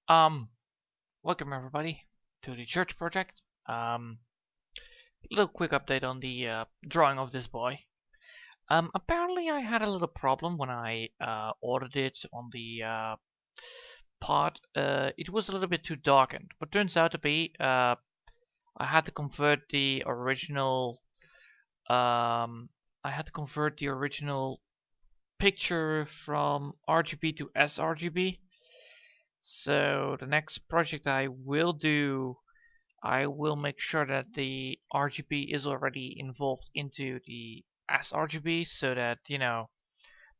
Um, Welcome everybody to the church project. Little quick update on the drawing of this boy. Apparently I had a little problem when I ordered it on the pod. It was a little bit too darkened, but turns out to be I had to convert the original. I had to convert the original picture from RGB to sRGB. So the next project I will do, I will make sure that the RGB is already involved into the sRGB so that, the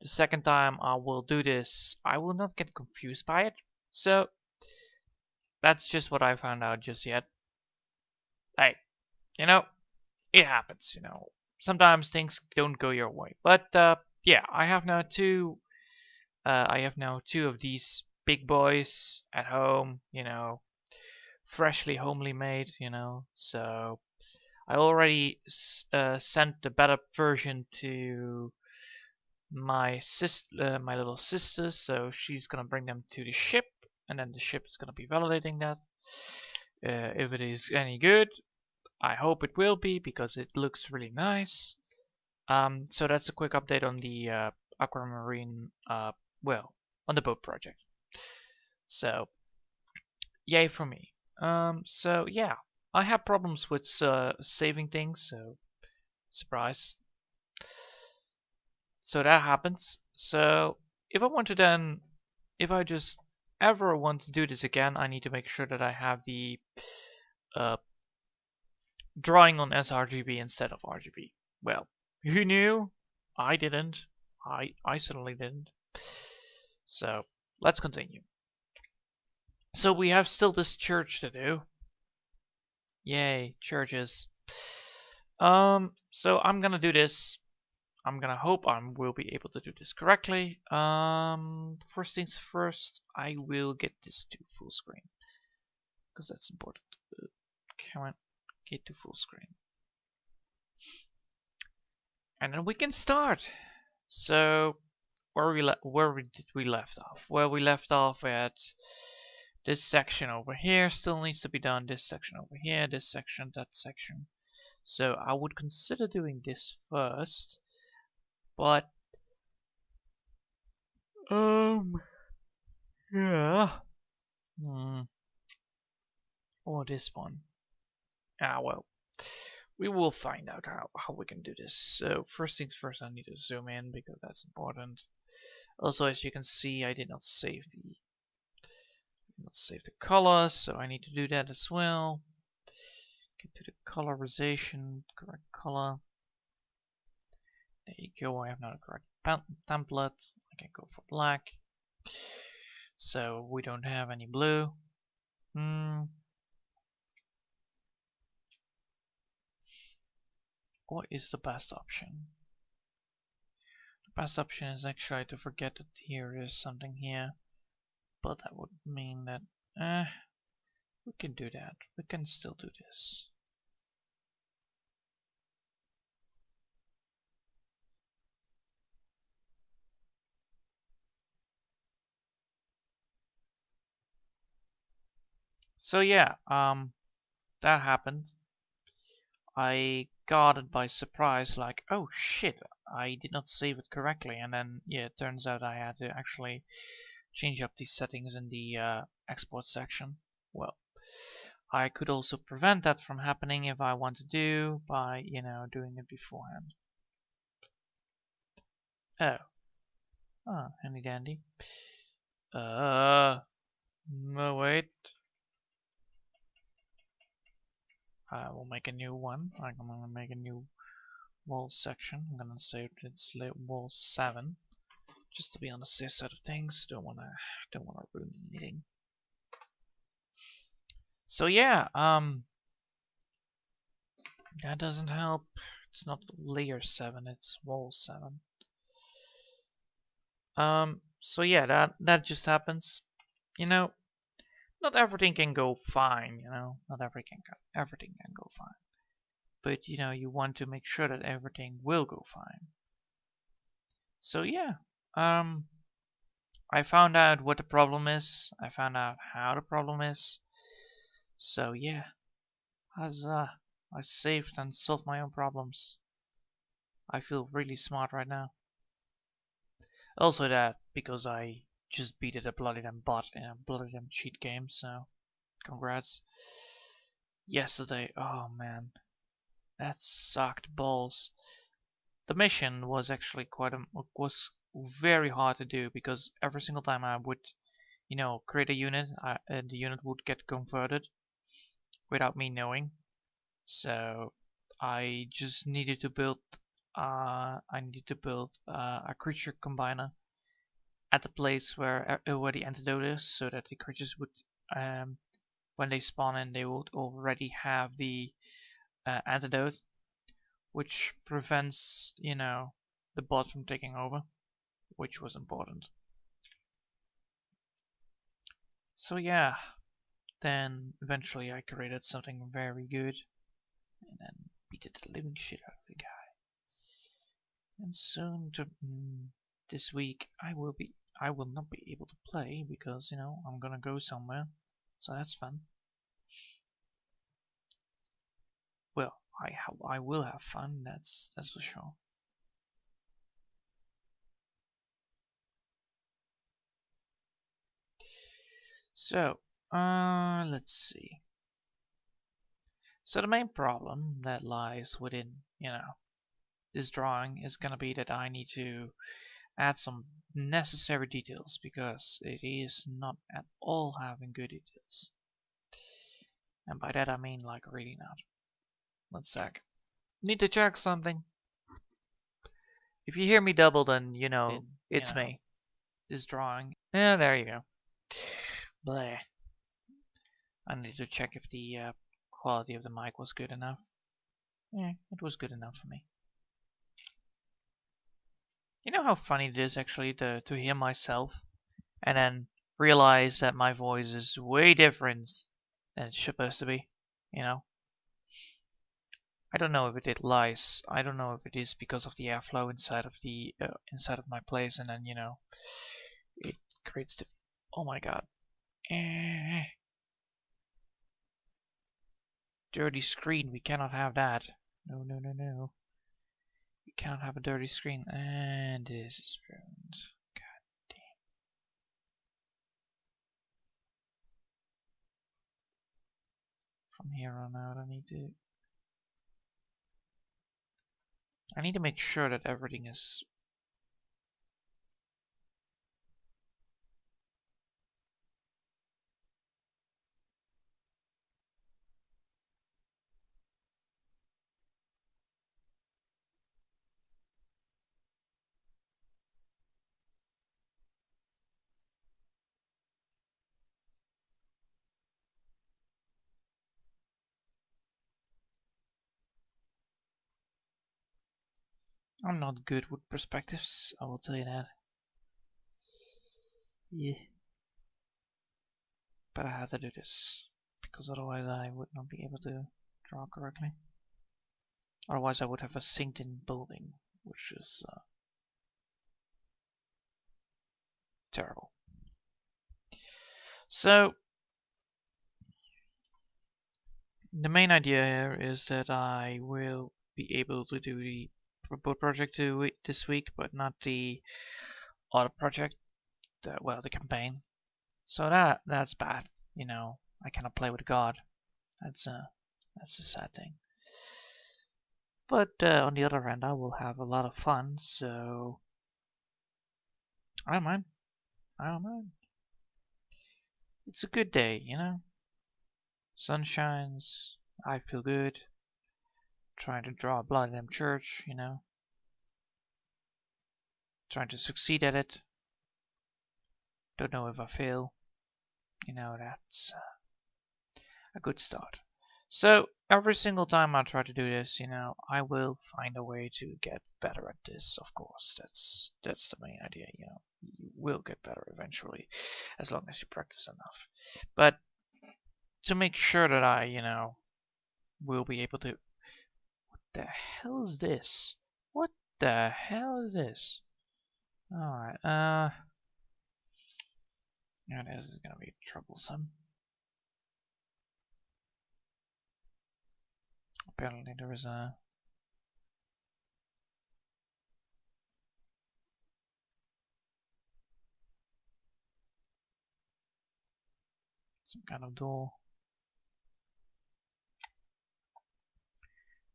second time I will do this, I will not get confused by it. So that's just what I found out just yet. Hey, it happens, Sometimes things don't go your way. But yeah, I have now two of these big boys at home, freshly homely made, So I already sent the beta version to my my little sister, so she's gonna bring them to the ship, and then the ship is gonna be validating that. If it is any good, I hope it will be because it looks really nice. So that's a quick update on the aquamarine, on the boat project. So yay for me. So yeah, I have problems with saving things, so surprise. So that happens. So if I just ever want to do this again, I need to make sure that I have the uh, drawing on sRGB instead of RGB. Well, who knew? I didn't. I certainly didn't. So let's continue. So we have still this church to do. Yay, churches. So I'm gonna do this. I'm gonna hope I will be able to do this correctly. First things first, I will get this to full screen because that's important. Come on, get to full screen, and then we can start. So where did we left off? Well, we left off at this section over here. Still needs to be done. This section over here. This section. That section. So I would consider doing this first. But yeah. Or this one. Well, we will find out how we can do this. So first things first, I need to zoom in because that's important. Also, as you can see, I did not save the color, so I need to do that as well. Get to the colorization, correct color. There you go. I have not a correct template. I can go for black. So we don't have any blue. What is the best option? The best option is actually to forget that here is something here. But that would mean that we can do that. We can still do this. So yeah, that happened. I got it by surprise, like, oh shit, I did not save it correctly, and then yeah, it turns out I had to actually change up these settings in the export section. Well, I could also prevent that from happening if I want to do by, doing it beforehand. Oh, handy dandy. No, wait. I will make a new one. I'm gonna make a new wall section. I'm gonna say it's wall 7, just to be on the safe side of things. Don't wanna ruin anything. So yeah, that doesn't help. It's not layer 7, it's wall 7. So yeah, that just happens. Not everything can go fine, not everything can go fine. But you want to make sure that everything will go fine. So yeah, I found out what the problem is. I found out how the problem is. So yeah, huzzah. I saved and solved my own problems. I feel really smart right now. Also that because I just beat a bloody damn bot in a bloody damn cheat game, so congrats. Yesterday, oh man, that sucked balls. The mission was actually was very hard to do because every single time I would, create a unit, and the unit would get converted without me knowing. So I just needed to build, a creature combiner at the place where the antidote is, so that the creatures would, when they spawn in, they would already have the antidote, which prevents, the bot from taking over, which was important. So yeah, then eventually I created something very good, and then beat the living shit out of the guy. And soon this week I will not be able to play because I'm gonna go somewhere, so that's fun. Well, I will have fun. That's for sure. So, let's see. So the main problem that lies within, this drawing is gonna be that I need to add some necessary details because it is not at all having good details. And by that I mean like really not. One sec. Need to check something. If you hear me double, then it's me. This drawing. Yeah, there you go. Bleh. I need to check if the quality of the mic was good enough. Yeah, it was good enough for me. You know how funny it is actually to hear myself and then realize that my voice is way different than it's supposed to be, I don't know if it lies. I don't know if it is because of the airflow inside of my place, and then it creates the. Oh my god. Dirty screen. We cannot have that. No, no, no, no. We cannot have a dirty screen. And this is ruined. God damn. From here on out, I need to make sure that everything is. I'm not good with perspectives, I will tell you that. Yeah. But I had to do this, because otherwise I would not be able to draw correctly. Otherwise I would have a synced in building, which is terrible. So, the main idea here is that I will be able to do the boat project this week, but not the other project, the campaign. So that's bad, I cannot play with God. That's a sad thing. But on the other hand, I will have a lot of fun, so I don't mind. I don't mind. It's a good day, Sun shines, I feel good. Trying to draw a bloody damn church, Trying to succeed at it. Don't know if I fail. That's a good start. So every single time I try to do this, I will find a way to get better at this. Of course, that's the main idea. You will get better eventually, as long as you practice enough. But to make sure that I, will be able to. What the hell is this? What the hell is this? All right. Yeah, this is gonna be troublesome. Apparently there is some kind of door.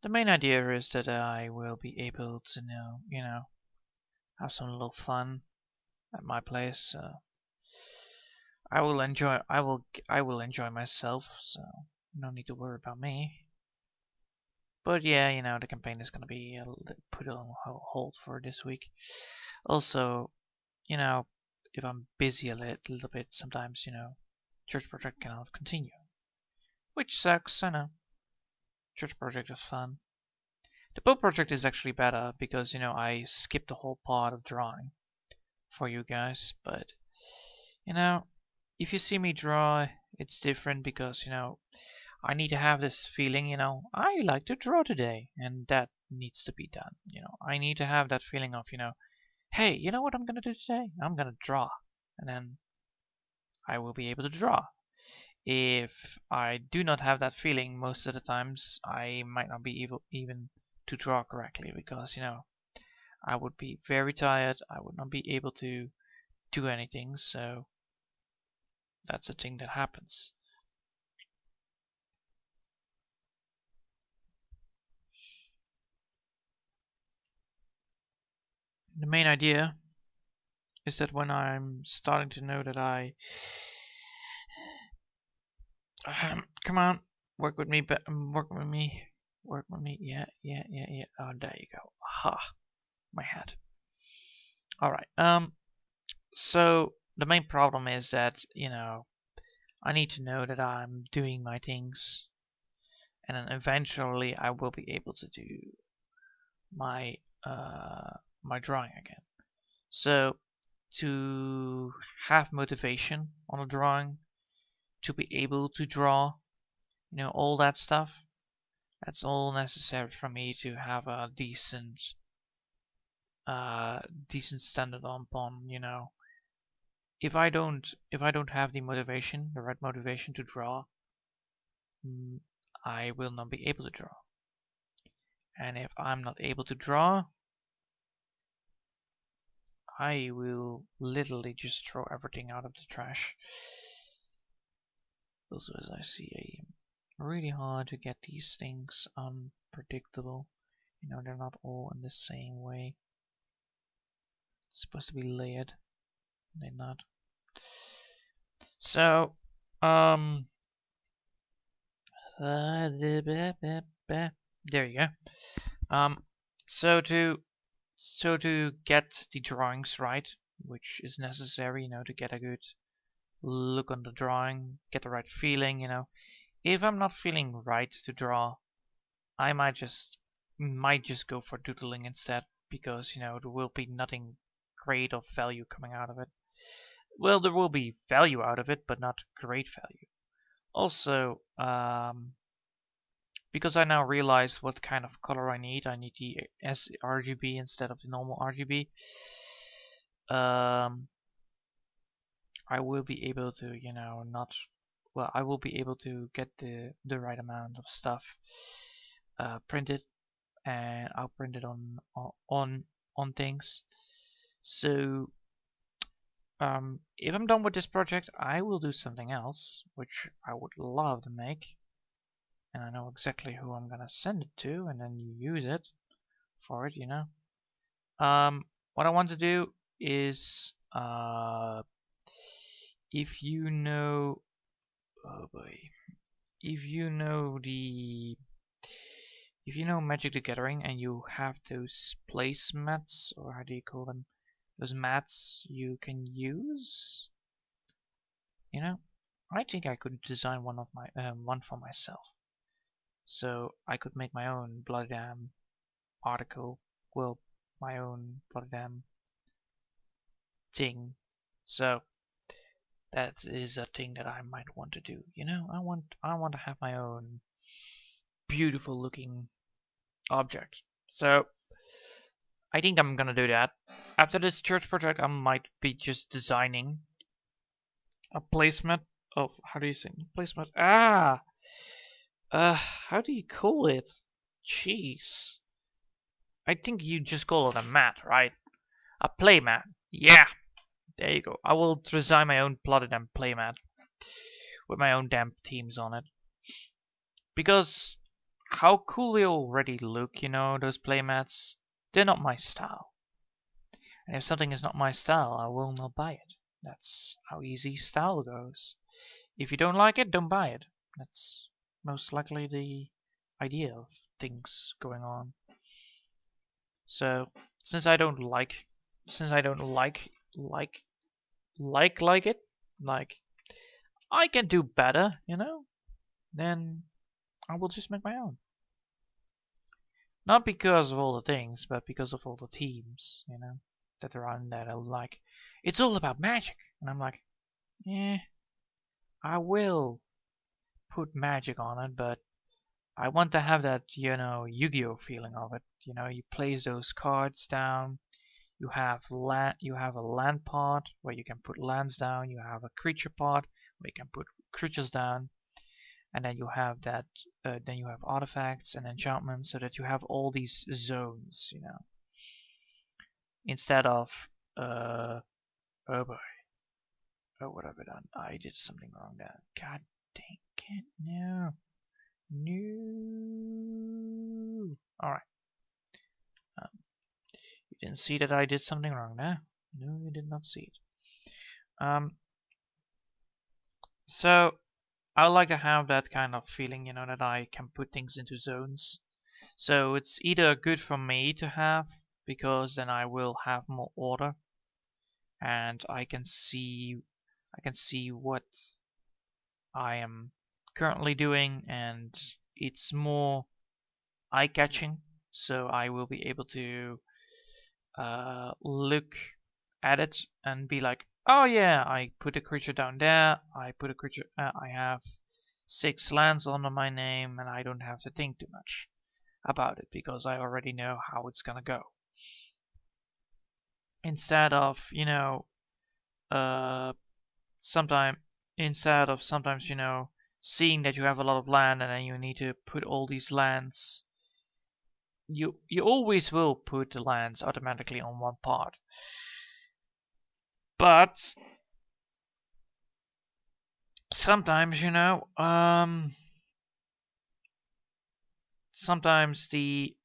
The main idea is that I will be able to have some little fun at my place. I will enjoy myself, so no need to worry about me. But yeah, the campaign is gonna be put on hold for this week. Also, if I'm busy a little bit, sometimes church project cannot continue, which sucks. I know. Church project is fun. The Pope project is actually better because I skipped the whole part of drawing for you guys. But if you see me draw, it's different because I need to have this feeling. I like to draw today, and that needs to be done. I need to have that feeling of hey, you know what I'm gonna do today? I'm gonna draw, and then I will be able to draw. If I do not have that feeling, most of the times I might not be able even to draw correctly because I would be very tired. I would not be able to do anything. So that's a thing that happens. The main idea is that when I'm starting to know that come on, work with me, work with me, work with me. Yeah. Oh, there you go. Ha, my head. All right. So the main problem is that I need to know that I'm doing my things, and then eventually I will be able to do my my drawing again. So to have motivation on a drawing, to be able to draw, all that stuff, that's all necessary for me to have a decent standard upon. If I don't have the right motivation to draw, I will not be able to draw. And if I'm not able to draw, I will literally just throw everything out of the trash. Also, as I see, really hard to get these things unpredictable. They're not all in the same way. It's supposed to be layered. They're not. So, there you go. So to get the drawings right, which is necessary, to get a good look on the drawing, get the right feeling, If I'm not feeling right to draw, I might just go for doodling instead, because there will be nothing great of value coming out of it. Well, there will be value out of it, but not great value. Also, because I now realize what kind of color I need the sRGB instead of the normal RGB. I will be able to, I will be able to get the right amount of stuff printed, and I'll print it on things. So if I'm done with this project, I will do something else, which I would love to make. And I know exactly who I'm gonna send it to, and then you use it for it, What I want to do is, if you know, oh boy, if you know Magic the Gathering and you have those placemats, or how do you call them? Those mats you can use. I think I could design one for myself. So I could make my own Bloody Dam article, well, my own Bloody Dam thing. So that is a thing that I might want to do. I want to have my own beautiful looking object. So I think I'm gonna do that. After this church project, I might be just designing a placemat of, how do you say placemat? Ah, how do you call it? Jeez, I think you just call it a mat, right? A playmat. Yeah, there you go. I will design my own Platinum playmat with my own damn themes on it. Because how cool they already look, you know, those playmats, they're not my style. And if something is not my style, I will not buy it. That's how easy style goes. If you don't like it, don't buy it. That's most likely the idea of things going on. So, since I don't like it, like I can do better, you know, then I will just make my own. Not because of all the things, but because of all the themes, you know, that are on that I like. It's all about magic, and I'm like, yeah, I will put magic on it, but I want to have that, you know, Yu-Gi-Oh feeling of it. You know, you place those cards down. You have a land part where you can put lands down. You have a creature part where you can put creatures down, and then you have that. Then you have artifacts and enchantments, so that you have all these zones. You know, instead of oh boy, oh what have I done? I did something wrong there. God dang it! No, no. All right. You didn't see that I did something wrong there. No, you did not see it. So I like to have that kind of feeling, you know, that I can put things into zones. So it's either good for me to have, because then I will have more order, and I can see what I am currently doing, and it's more eye-catching. So I will be able to look at it and be like, oh yeah, I put a creature down there. I have 6 lands under my name, and I don't have to think too much about it because I already know how it's gonna go. Instead of, you know, sometimes you know, seeing that you have a lot of land and then you need to put all these lands. You always will put the lands automatically on one part. But sometimes, you know, sometimes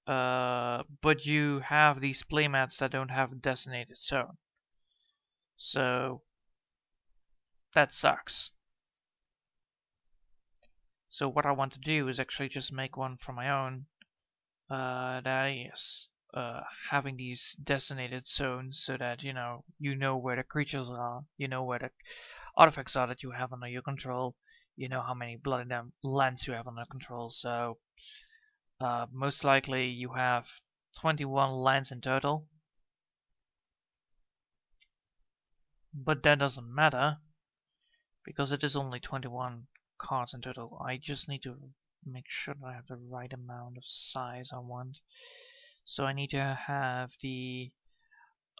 but you have these playmats that don't have a designated zone. So that sucks. So what I want to do is actually just make one for my own that is having these designated zones, so that you know where the creatures are, you know where the artifacts are that you have under your control, you know how many blood and lands you have under control. So most likely you have 21 lands in total, but that doesn't matter because it is only 21 cards in total. I just need to make sure that I have the right amount of size I want. So I need to have the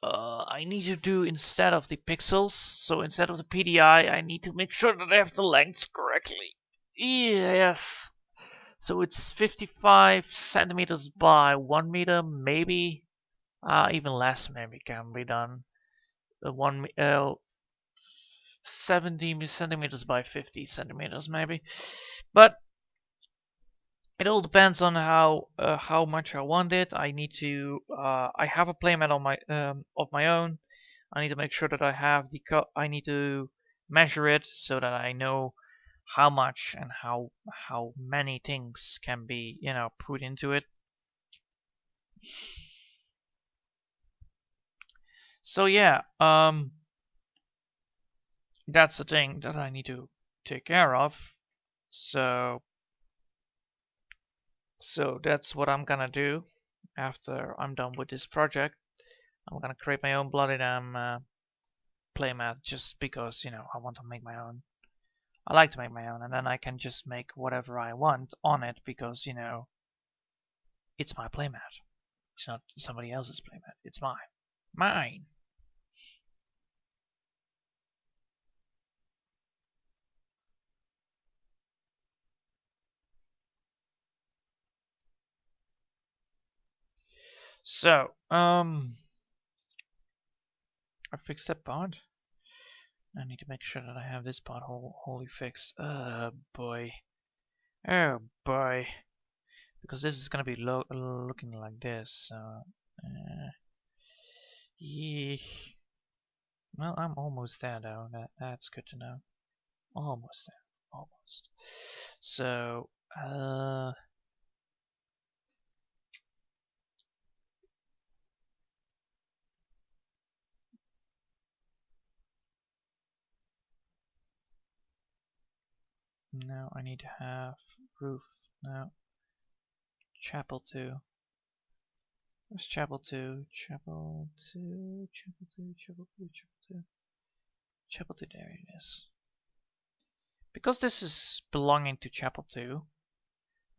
I need to do, instead of the pixels, so instead of the PDI, I need to make sure that I have the lengths correctly. Yes. So it's 55 centimeters by 1 meter, maybe. Even less maybe can be done. 70 centimeters by 50 centimeters maybe. But it all depends on how much I want it. I need to. I have a playmat on my of my own. I need to make sure that I have I need to measure it so that I know how much and how many things can be, you know, put into it. So yeah, that's the thing that I need to take care of. So that's what I'm gonna do after I'm done with this project. I'm gonna create my own Bloody Dam playmat just because, you know, I want to make my own. I like to make my own, and then I can just make whatever I want on it because, you know, it's my playmat. It's not somebody else's playmat. It's mine. Mine. So, I fixed that part. I need to make sure that I have this part wholly fixed. Boy. Oh boy. Because this is gonna be looking like this, so... yeah. Well, I'm almost there though. That's good to know. Almost there. Almost. So, now I need to have roof. No. Chapel 2. Where's Chapel 2? Chapel 2, Chapel 2, Chapel 2, Chapel 2. Chapel 2, there it is. Because this is belonging to Chapel 2,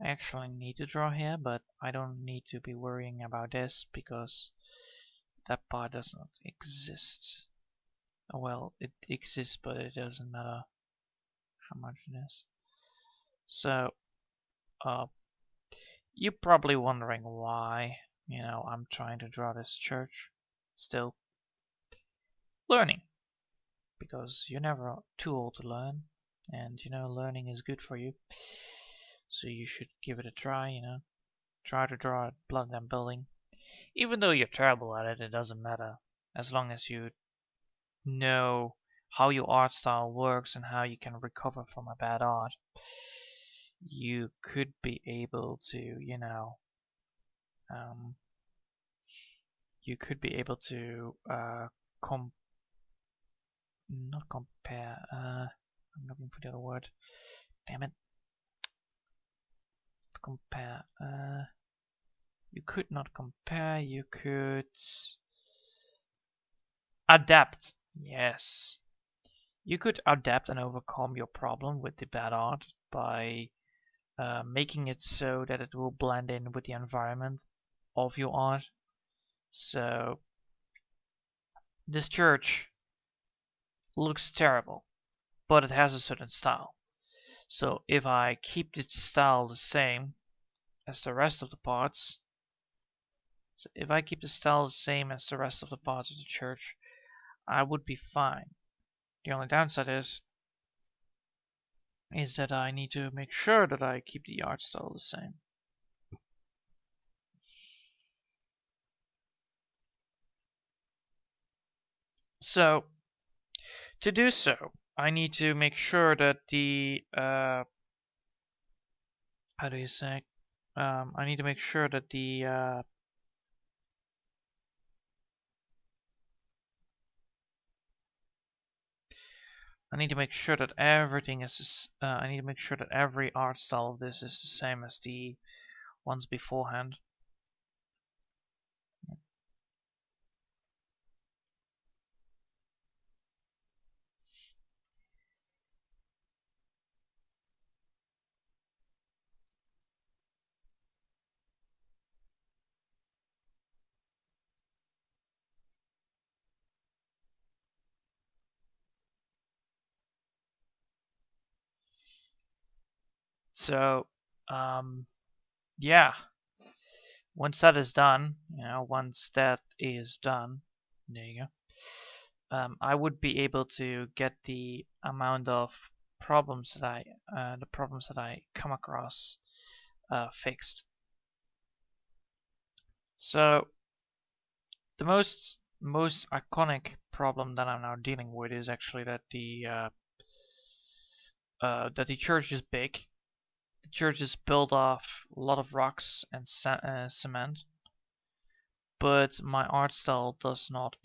I actually need to draw here, but I don't need to be worrying about this because that part does not exist. Well, it exists, but it doesn't matter how much it is. So, you're probably wondering why, I'm trying to draw this church still. Learning. Because you're never too old to learn, and learning is good for you. So you should give it a try, Try to draw a blood and building. Even though you're terrible at it, it doesn't matter. As long as you know how your art style works and how you can recover from a bad art, you could be able to, you could be able to not compare. I'm looking for the other word. Damn it. Compare. You could not compare. You could adapt. Yes. You could adapt and overcome your problem with the bad art by making it so that it will blend in with the environment of your art. So this church looks terrible, but it has a certain style. So if I keep its style the same as the rest of the parts, so if I keep the style the same as the rest of the parts of the church, I would be fine. The only downside is that I need to make sure that I keep the art style the same. So to do so, I need to make sure that the how do you say? I need to make sure that the I need to make sure that everything is. I need to make sure that every art style of this is the same as the ones beforehand. So, yeah. Once that is done, once that is done, there you go. I would be able to get the amount of problems that the problems that I come across fixed. So the most iconic problem that I'm now dealing with is actually that the church is big. The church is built off a lot of rocks and cement, but my art style does not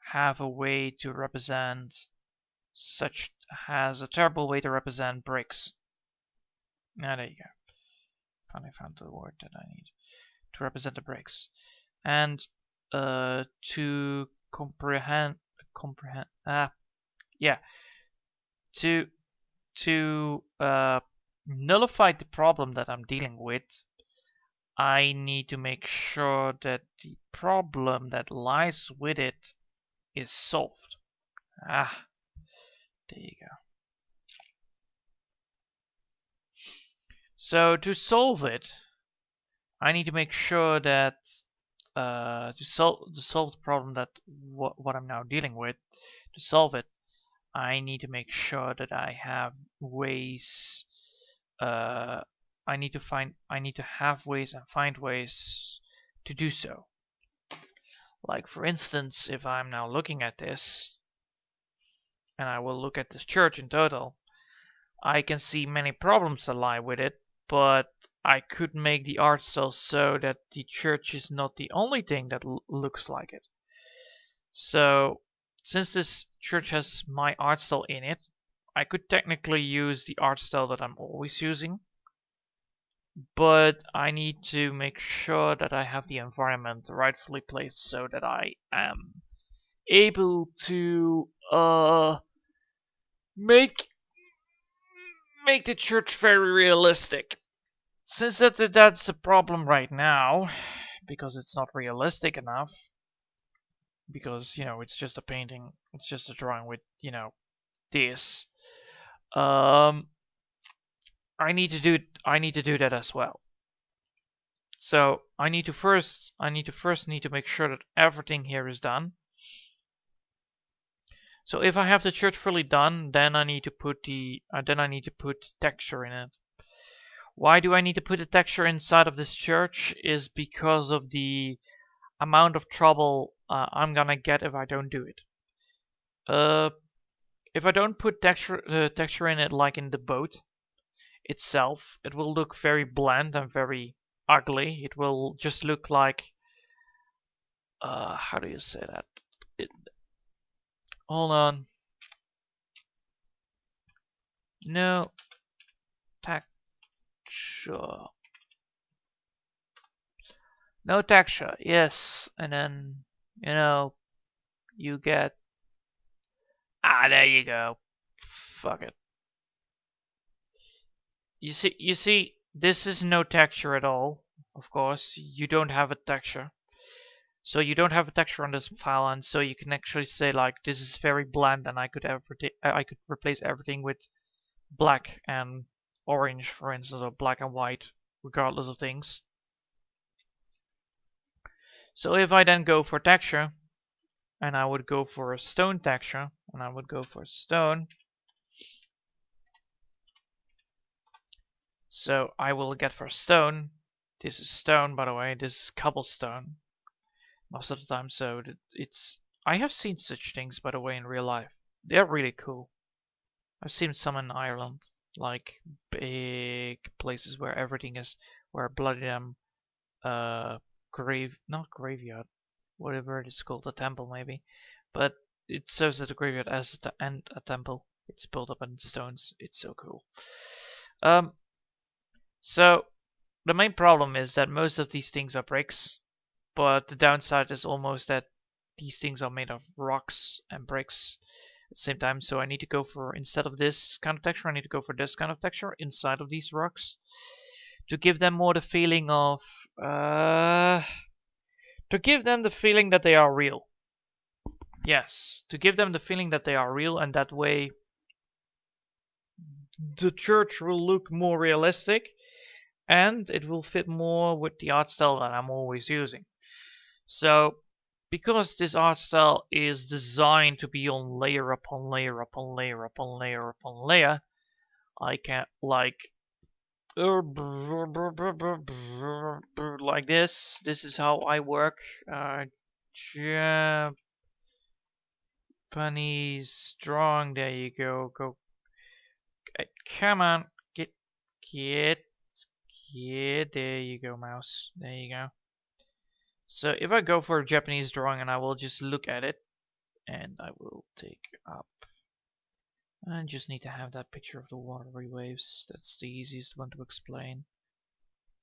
have a way to represent has a terrible way to represent bricks. There you go. Finally found the word that I need to represent the bricks, and to nullify the problem that I'm dealing with, I need to make sure that the problem that lies with it is solved. There you go. So to solve it, I need to make sure that to solve the problem that what I'm now dealing with, to solve it, I need to make sure that I have ways. I need to have ways and find ways to do so. Like for instance, if I'm now looking at this, and I will look at this church in total, I can see many problems that lie with it, but I could make the art style so that the church is not the only thing that looks like it. So, since this church has my art style in it, I could technically use the art style that I'm always using, but I need to make sure that I have the environment rightfully placed so that I am able to make the church very realistic. Since that's a problem right now, because it's not realistic enough, because it's just a painting, it's just a drawing with this. Um, I need to do that as well. So I need to first make sure that everything here is done. So if I have the church fully done, then I need to put texture in it. Why do I need to put a texture inside of this church? Is because of the amount of trouble I'm gonna get if I don't do it. If I don't put texture in it, like in the boat itself, it will look very bland and very ugly. It will just look like how do you say that? Hold on. No texture. No texture, yes, and then you get there you go. Fuck it. You see, this is no texture at all. Of course, you don't have a texture. So you don't have a texture on this file, and so you can actually say like this is very bland, and I could replace everything with black and orange, for instance, or black and white, regardless of things. So if I then go for texture, and I would go for a stone texture, and I would go for stone. So I will get for stone. This is stone, by the way. This is cobblestone most of the time. So I have seen such things, by the way, in real life. They're really cool. I've seen some in Ireland, like big places where everything is, where bloody not graveyard, whatever it is called, a temple maybe, but it serves as a graveyard as and a temple. It's built up in stones. It's so cool. So the main problem is that most of these things are bricks, but the downside is almost that these things are made of rocks and bricks at the same time. So I need to go for, instead of this kind of texture, I need to go for this kind of texture inside of these rocks to give them more the feeling of to give them the feeling that they are real. Yes, to give them the feeling that they are real, and that way the church will look more realistic and it will fit more with the art style that I'm always using. So because this art style is designed to be on layer upon layer upon layer upon layer upon layer, I can't like this. This is how I work. Japanese strong. There you go. Go. Come on. Get. There you go, mouse. There you go. So if I go for a Japanese drawing and I will just look at it, and I will take up. I just need to have that picture of the watery waves. That's the easiest one to explain.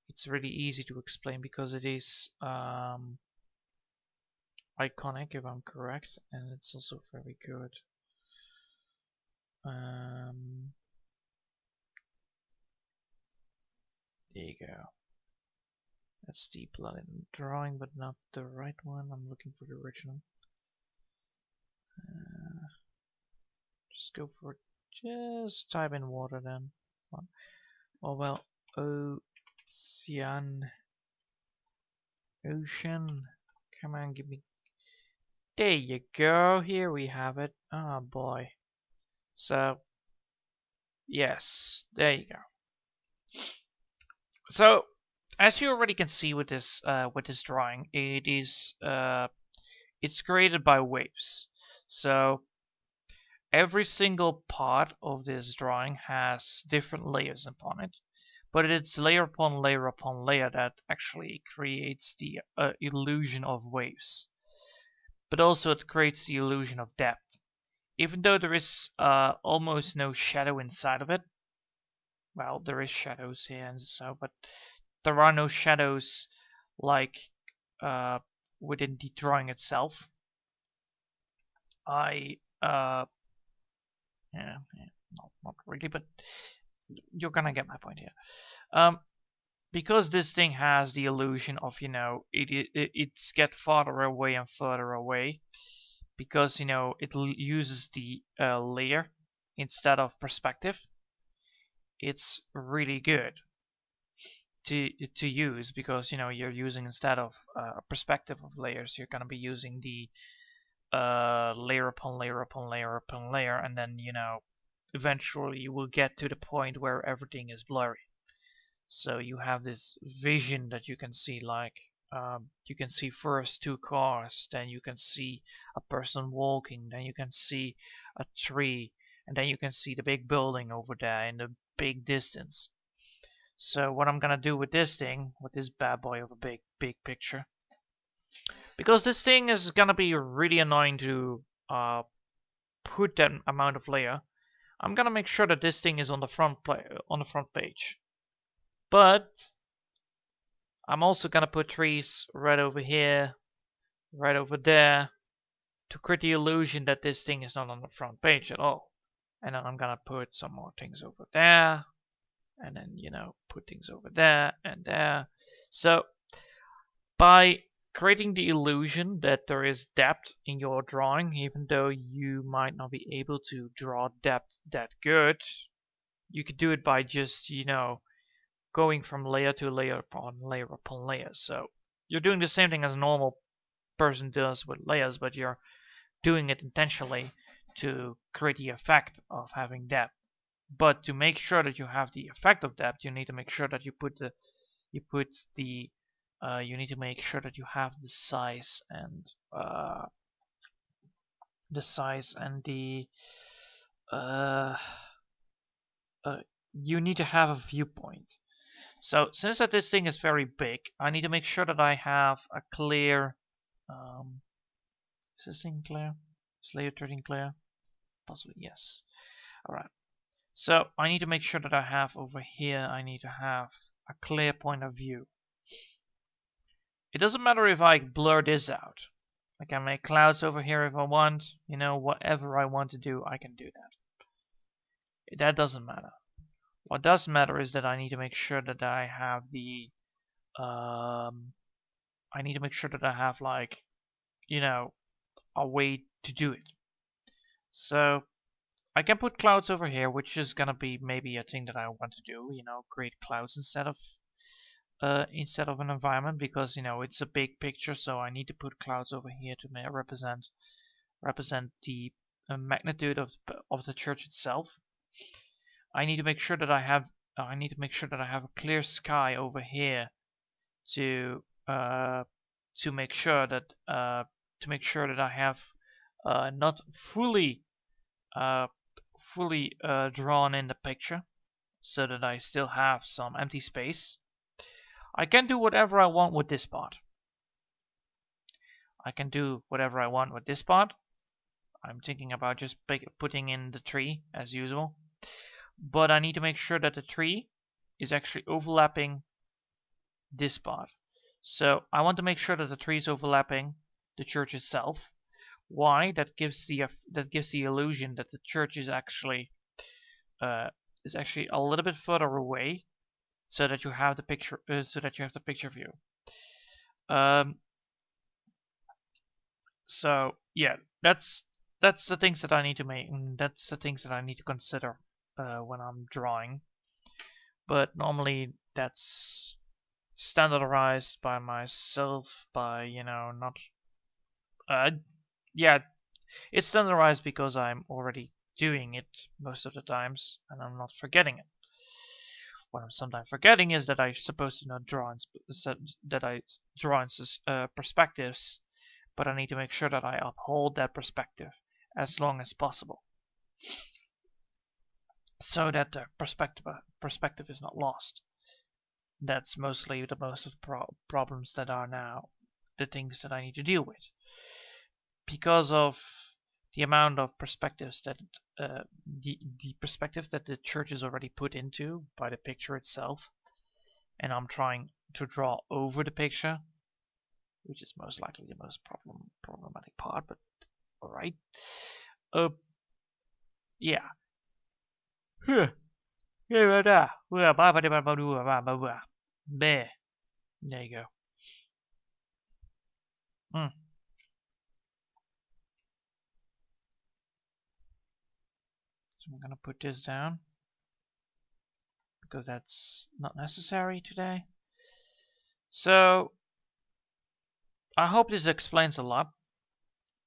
It's really easy to explain because it is iconic, if I'm correct, and it's also very good. There you go. That's the bloody drawing, but not the right one. I'm looking for the original. Just go for just type in water then. Oh well, Ocean. Ocean. Come on, give me. There you go. Here we have it. Oh boy. So, yes, there you go. So, as you already can see with this drawing, it's created by waves. So every single part of this drawing has different layers upon it, but it's layer upon layer upon layer that actually creates the illusion of waves. But also it creates the illusion of depth. Even though there is almost no shadow inside of it, well, there is shadows here and so, but there are no shadows like within the drawing itself. Yeah, not really, but you're gonna get my point here. Because this thing has the illusion of, it's get farther away and further away, because it uses the layer instead of perspective. It's really good to use because you're using, instead of a perspective of layers, you're gonna be using the layer upon layer upon layer upon layer, and then eventually you will get to the point where everything is blurry. So you have this vision that you can see, like you can see first two cars, then you can see a person walking, then you can see a tree, and then you can see the big building over there in the big distance. So what I'm gonna do with this thing, with this bad boy of a big picture, because this thing is gonna be really annoying to put that amount of layer, I'm gonna make sure that this thing is on the front page. But I'm also gonna put trees right over here, right over there, to create the illusion that this thing is not on the front page at all. And then I'm gonna put some more things over there, and then put things over there and there. So by creating the illusion that there is depth in your drawing, even though you might not be able to draw depth that good, you could do it by just going from layer to layer upon layer upon layer. So you're doing the same thing as a normal person does with layers, but you're doing it intentionally to create the effect of having depth. But to make sure that you have the effect of depth, you need to make sure that you need to make sure that you have the size and you need to have a viewpoint. So since that this thing is very big, I need to make sure that I have a clear. Is this thing clear? Is layer 13 clear? Possibly yes. All right. So I need to make sure that I have over here, I need to have a clear point of view. It doesn't matter if I blur this out. I can make clouds over here if I want. Whatever I want to do, I can do that. That doesn't matter. What does matter is that I need to make sure that I have the I need to make sure that I have, like, a way to do it. So I can put clouds over here, which is gonna be maybe a thing that I want to do, create clouds instead of an environment, because it's a big picture, so I need to put clouds over here to represent the magnitude of the church itself. I need to make sure that I have a clear sky over here to make sure that I have not fully drawn in the picture, so that I still have some empty space. I can do whatever I want with this part. I'm thinking about just putting in the tree as usual. But I need to make sure that the tree is actually overlapping this part. So I want to make sure that the tree is overlapping the church itself. Why? That gives the illusion that the church is actually a little bit further away, so that you have the picture view. So yeah, that's the things that I need to make. That's the things that I need to consider when I'm drawing. But normally that's standardized by myself by, you know, not yeah, it's standardized because I'm already doing it most of the times and I'm not forgetting it. What I'm sometimes forgetting is that I'm supposed to not draw in perspectives, but I need to make sure that I uphold that perspective as long as possible, so that the perspective is not lost. That's mostly the most of the problems that are now the things that I need to deal with, because of the amount of perspectives that the perspective that the church is already put into by the picture itself, and I'm trying to draw over the picture, which is most likely the most problematic part. But all right, yeah. There you go. So I'm gonna put this down because that's not necessary today. So I hope this explains a lot.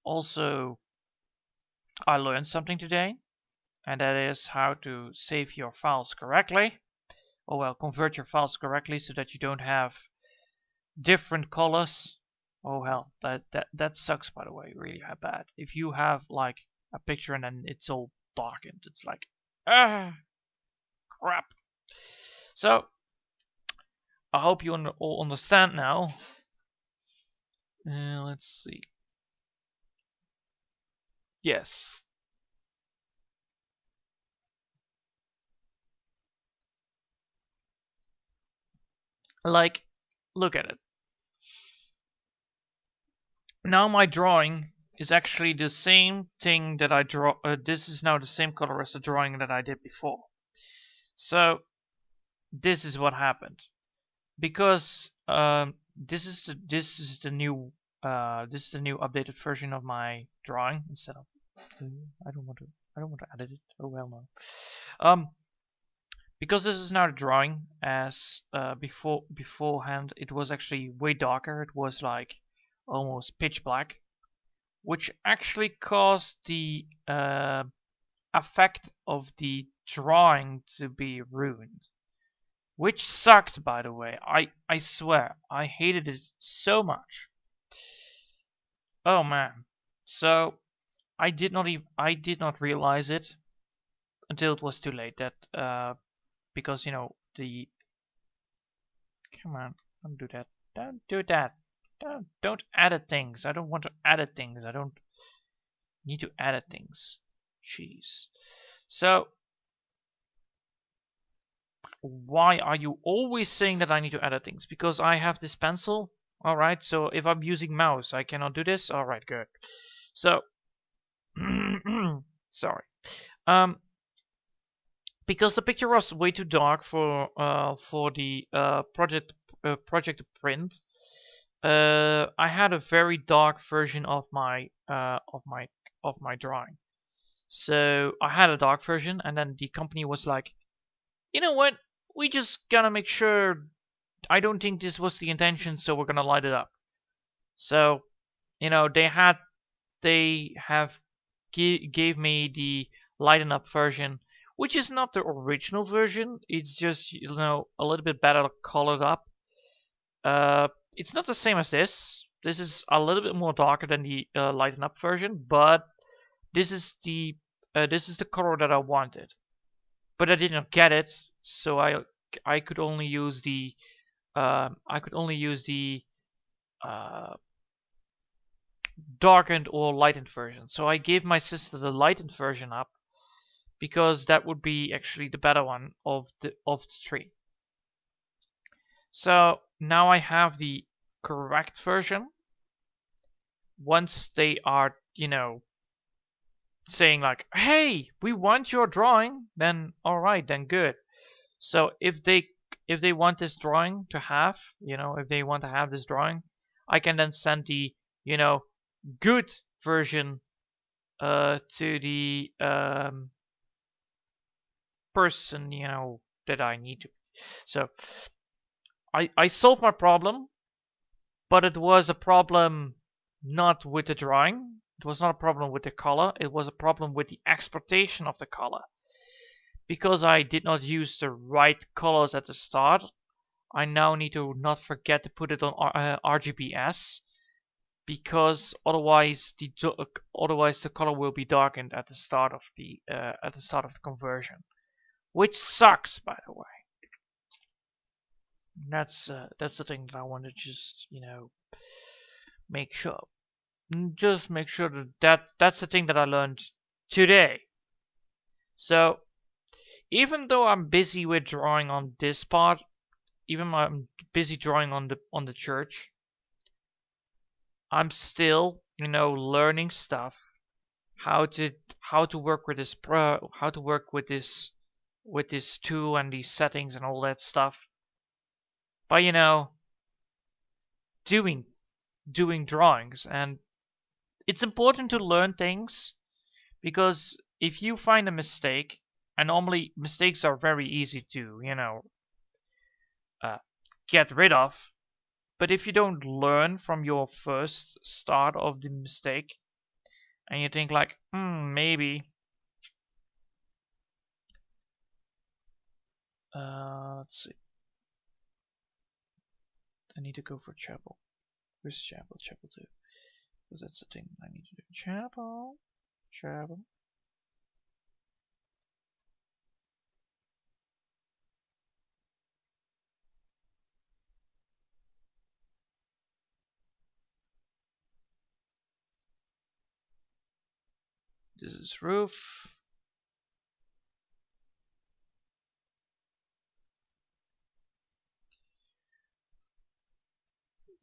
Also, I learned something today, and that is how to save your files correctly. Or well, convert your files correctly so that you don't have different colors. Oh hell, that sucks, by the way, really bad. If you have like a picture and then it's all darkened, it's like, crap. So I hope you all understand now. Let's see. Yes. Like, look at it. Now my drawing is actually the same thing that I draw. This is now the same color as the drawing that I did before. So this is what happened, because this is the new updated version of my drawing. Instead of I don't want to edit it. Oh well, no. Because this is now the drawing, as beforehand it was actually way darker. It was like almost pitch black, which actually caused the effect of the drawing to be ruined. Which sucked, by the way. I swear, I hated it so much. Oh man. So I did not realize it until it was too late. That because, you know, come on, don't do that. Don't do that. Don't edit things. I don't want to edit things. I don't need to edit things. Jeez. So why are you always saying that I need to edit things? Because I have this pencil. Alright, so if I'm using mouse, I cannot do this. Alright, good. So sorry. Because the picture was way too dark for the project to print. I had a very dark version of my drawing. So I had a dark version, and then the company was like, you know what? We just gotta make sure. I don't think this was the intention, so we're gonna light it up. So, you know, they gave me the lighten up version, which is not the original version. It's just, you know, a little bit better colored up. It's not the same as this. This is a little bit more darker than the lighten up version, but this is the color that I wanted. But I did not get it, so I could only use the darkened or lightened version. So I gave my sister the lightened version up, because that would be actually the better one of the three. So now I have the correct version. Once they are, you know, saying like, hey, we want your drawing, then alright, then good. So if they want this drawing to have, you know, if they want to have this drawing, I can then send the, you know, good version to the person, you know, that I need to. So I solved my problem, but it was a problem not with the drawing. It was not a problem with the color. It was a problem with the exploitation of the color. Because I did not use the right colors at the start, I now need to not forget to put it on RGBS, because otherwise the color will be darkened at the start of the conversion, which sucks, by the way. That's the thing that I want to just make sure. Just make sure that's the thing that I learned today. So even though I'm busy with drawing on this part, even though I'm busy drawing on the church, I'm still learning stuff, how to work with this tool and these settings and all that stuff by doing drawings. And it's important to learn things, because if you find a mistake, and normally mistakes are very easy to get rid of, but if you don't learn from your first start of the mistake, and you think like, maybe let's see, I need to go for chapel. Where's chapel? Chapel 2, because that's the thing I need to do. Chapel. This is roof.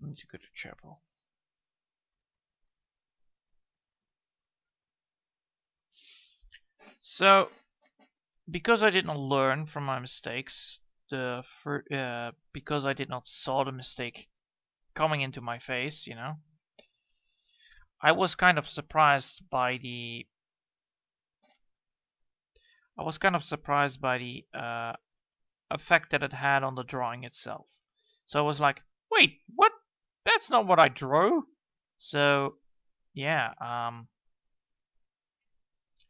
I need to go to chapel. So, because I did not learn from my mistakes, because I did not saw the mistake coming into my face, I was kind of surprised by the effect that it had on the drawing itself. So I was like, wait, what? That's not what I drew. So yeah,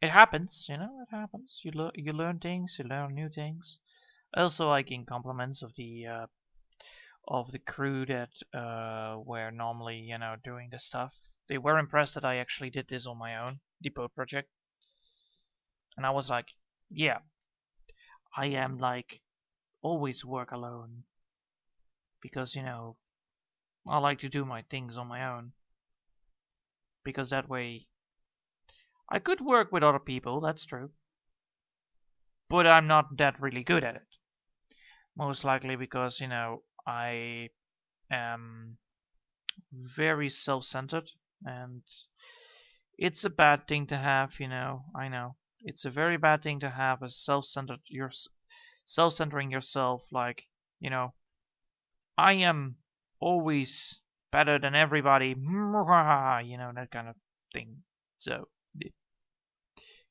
it happens, it happens. You learn things, you learn new things. Also, I gain compliments of the crew that were normally doing the stuff. They were impressed that I actually did this on my own, the boat project. And I was like, yeah, I am like always work alone, because I like to do my things on my own, because that way I could work with other people, that's true, but I'm not that really good at it. Most likely because I am very self-centered, and it's a bad thing to have. I know it's a very bad thing to have a self-centering yourself, like I am always better than everybody, that kind of thing. So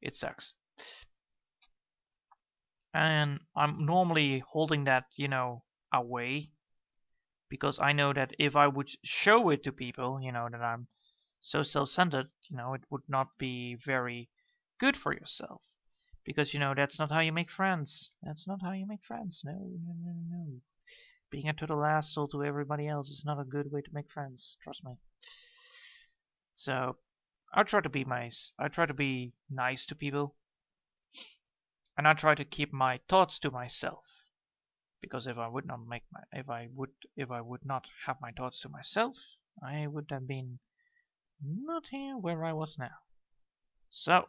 it sucks. And I'm normally holding that, away, because I know that if I would show it to people, that I'm so self-centered, it would not be very good for yourself, because that's not how you make friends. That's not how you make friends. No, no, no, no. Being a total asshole to everybody else is not a good way to make friends. Trust me. So I try to be nice. I try to be nice to people, and I try to keep my thoughts to myself, because if I would not have my thoughts to myself, I would have been not here where I was now. So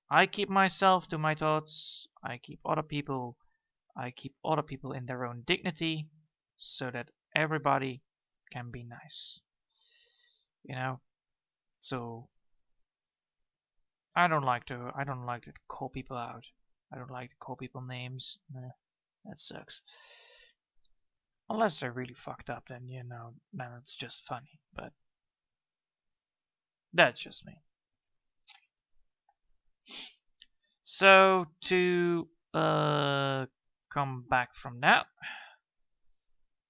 I keep myself to my thoughts. I keep other people in their own dignity, so that everybody can be nice. So I don't like to call people out. I don't like to call people names. Nah, that sucks. Unless they're really fucked up, then then it's just funny. But that's just me. So to come back from that.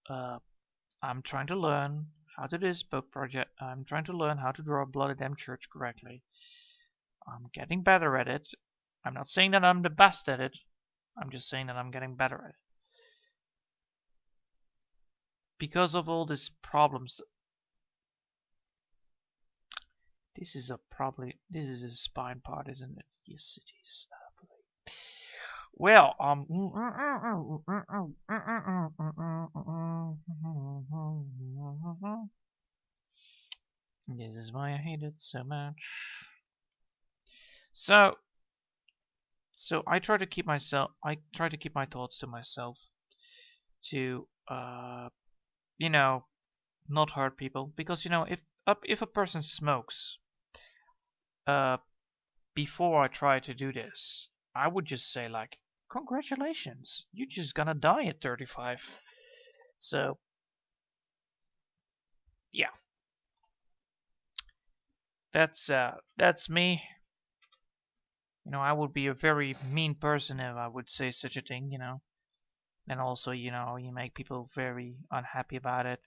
I'm trying to learn how to do this book project. I'm trying to learn how to draw Bloody Damn Church correctly. I'm getting better at it. I'm not saying that I'm the best at it. I'm just saying that I'm getting better at it. Because of all these problems. This is a spine part, isn't it? Yes, it is. Well, this is why I hate it so much. So I try to keep my thoughts to myself to not hurt people, because if a person smokes before I try to do this, I would just say like, congratulations, you're just gonna die at 35. So yeah, that's me. I would be a very mean person if I would say such a thing, And also, you make people very unhappy about it.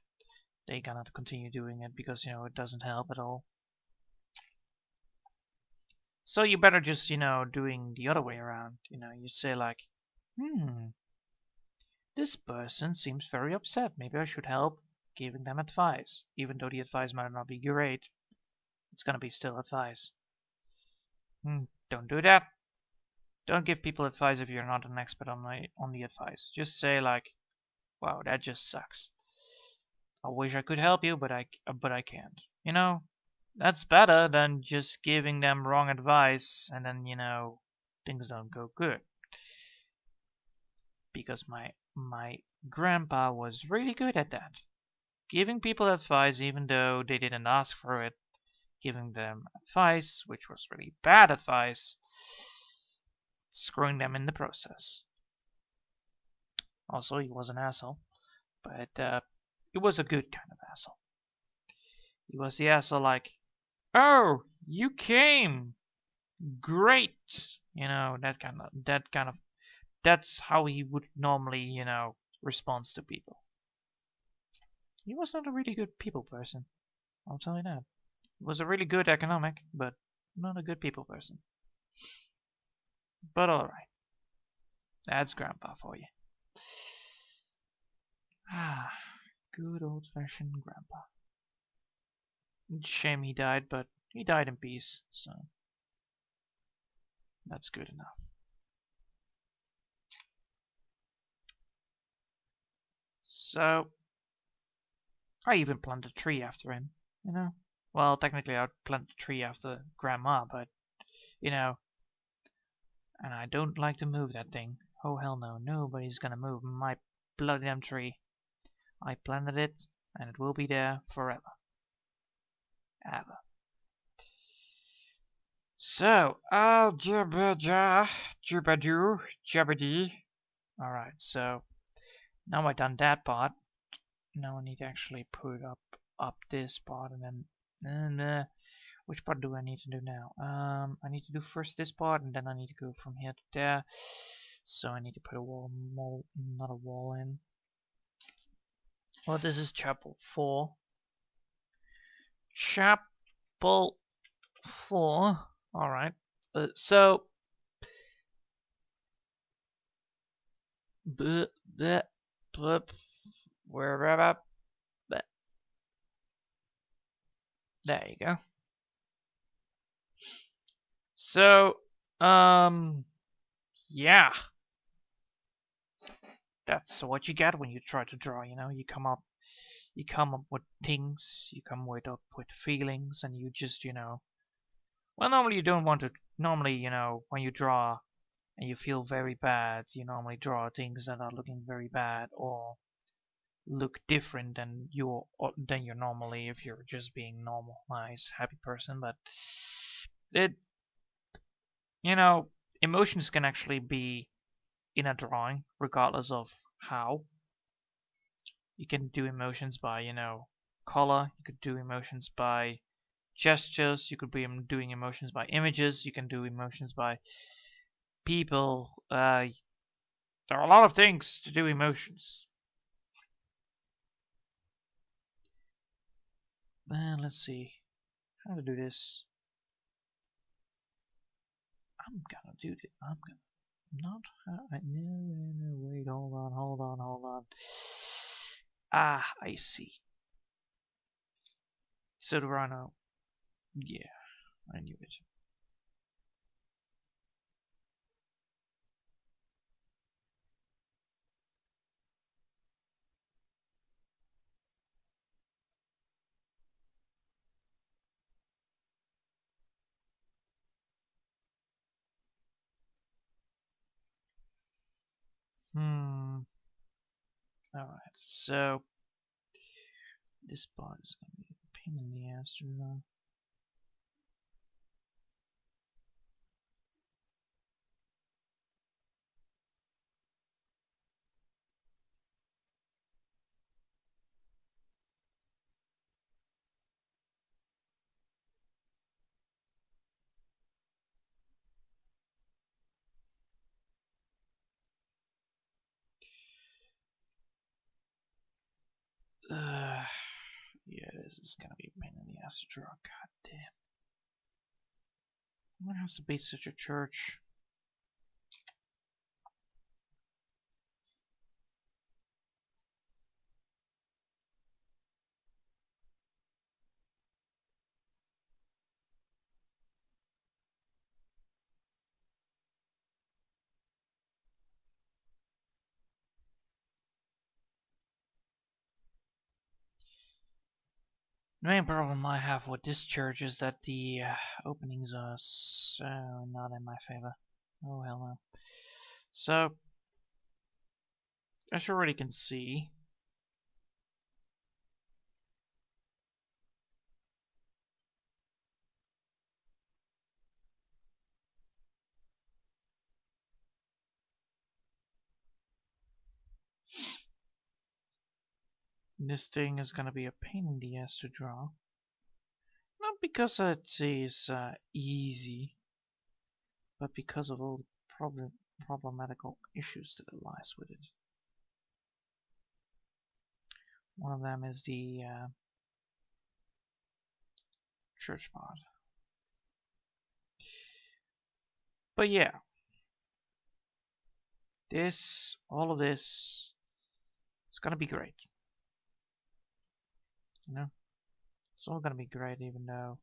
They're gonna continue doing it because, it doesn't help at all. So you better just, doing the other way around. You say like, this person seems very upset. Maybe I should help giving them advice. Even though the advice might not be great, it's gonna be still advice. Don't do that. Don't give people advice if you're not an expert on the advice. Just say like, wow, that just sucks. I wish I could help you, but I can't. That's better than just giving them wrong advice and then, things don't go good. Because my grandpa was really good at that. Giving people advice even though they didn't ask for it. Giving them advice, which was really bad advice. Screwing them in the process. Also, he was an asshole. But it was a good kind of asshole. He was the asshole like, oh, you came, great, that's how he would normally, respond to people. He was not a really good people person, I'll tell you that. He was a really good economic, but not a good people person. But alright, that's Grandpa for you. Ah, good old-fashioned Grandpa. Shame he died, but he died in peace, so that's good enough. So I even planted a tree after him, Well, technically I'd plant a tree after Grandma, but, and I don't like to move that thing. Oh hell no, nobody's gonna move my bloody damn tree. I planted it, and it will be there forever. Ever. So, jabba jabadoo, jabbady. Alright, so now I've done that part. Now I need to actually put up this part, and then which part do I need to do now? I need to do first this part, and then I need to go from here to there. So I need to put another wall in. Well, this is chapel 4. Chapel 4. Alright. So wherever. There you go. So, yeah. That's what you get when you try to draw, You come up with things, you come up with feelings, and you just, well, normally you don't want to, normally, when you draw and you feel very bad, you normally draw things that are looking very bad or look different than you're normally if you're just being normal, nice, happy person. But emotions can actually be in a drawing regardless of how. You can do emotions by, color. You could do emotions by gestures. You could be doing emotions by images. You can do emotions by people. There are a lot of things to do emotions. Let's see how to do this. I'm gonna do this. I'm gonna not. No, wait, hold on. Ah, I see. So do I know. Yeah, I knew it. Alright, so this part is gonna be a pain in the ass to run. Yeah, this is gonna be a pain in the ass to draw. God damn. What has to be such a church? The main problem I have with this church is that the openings are so not in my favor. Oh hell no. So, as you already can see, this thing is gonna be a pain in the ass to draw. Not because it is easy, but because of all the problematical issues that lies with it. One of them is the church part. But yeah, all of this, it's gonna be great. You know, it's all gonna be great, even though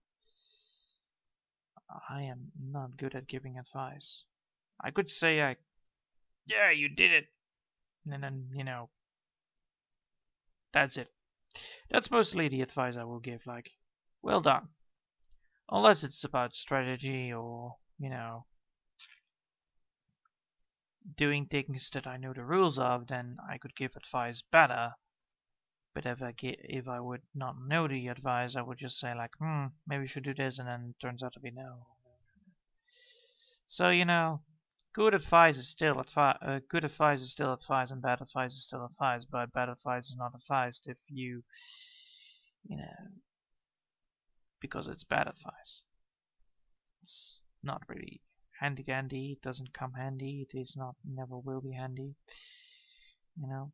I am not good at giving advice. I could say, yeah, you did it, and then that's it. That's mostly the advice I will give. Like, well done. Unless it's about strategy or doing things that I know the rules of, then I could give advice better. But if I would not know the advice, I would just say like, maybe you should do this, and then it turns out to be no. So good advice is still advice. Good advice is still advice, and bad advice is still advice. But bad advice is not advised if you know, because it's bad advice. It's not really handy dandy. It doesn't come handy. It is not. Never will be handy. You know.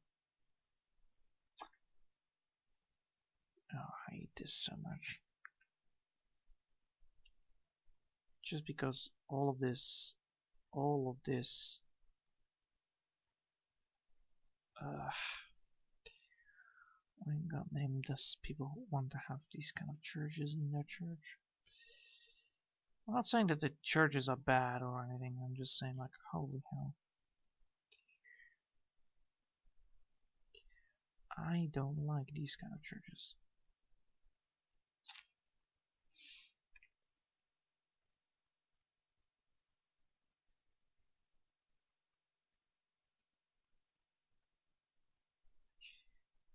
Oh, I hate this so much. Just because all of this, I mean, God name, does people want to have these kind of churches in their church? I'm not saying that the churches are bad or anything. I'm just saying, like, holy hell. I don't like these kind of churches.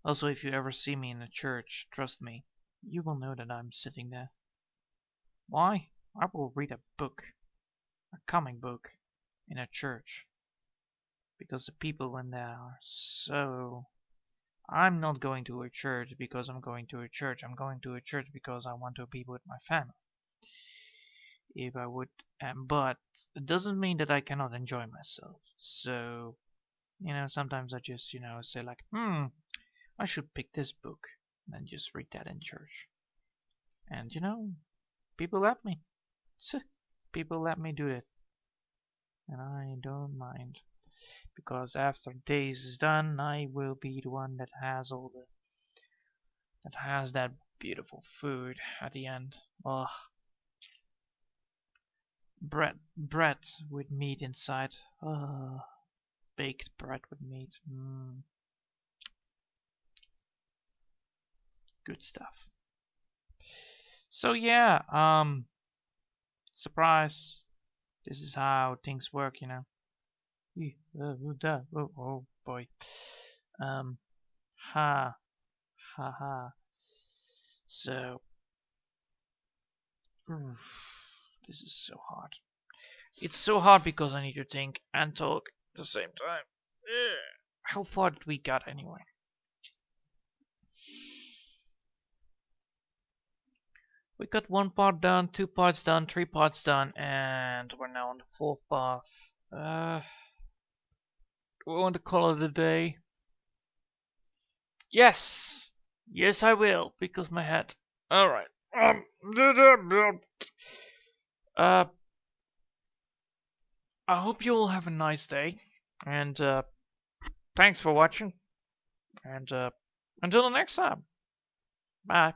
Also, if you ever see me in a church, trust me, you will know that I'm sitting there. Why? I will read a book, a comic book, in a church. Because the people in there are so... I'm not going to a church because I'm going to a church. I'm going to a church because I want to be with my family. If I would, but it doesn't mean that I cannot enjoy myself. So You know, sometimes I just, you know, say like, I should pick this book and then just read that in church. And you know, people let me. People let me do it. And I don't mind. Because after days is done, I will be the one that has all the that has that beautiful food at the end. Oh, bread with meat inside. Oh, baked bread with meat. Good stuff. So yeah, surprise. This is how things work, you know. Oh boy. Ha ha ha. So, this is so hard. It's so hard because I need to think and talk at the same time. How far did we got anyway? We got one part done, 2 parts done, 3 parts done, and we're now on the 4th part. Do we want to call it a day? Yes! Yes, I will, because my head. Alright. I hope you all have a nice day, and thanks for watching, and until the next time. Bye.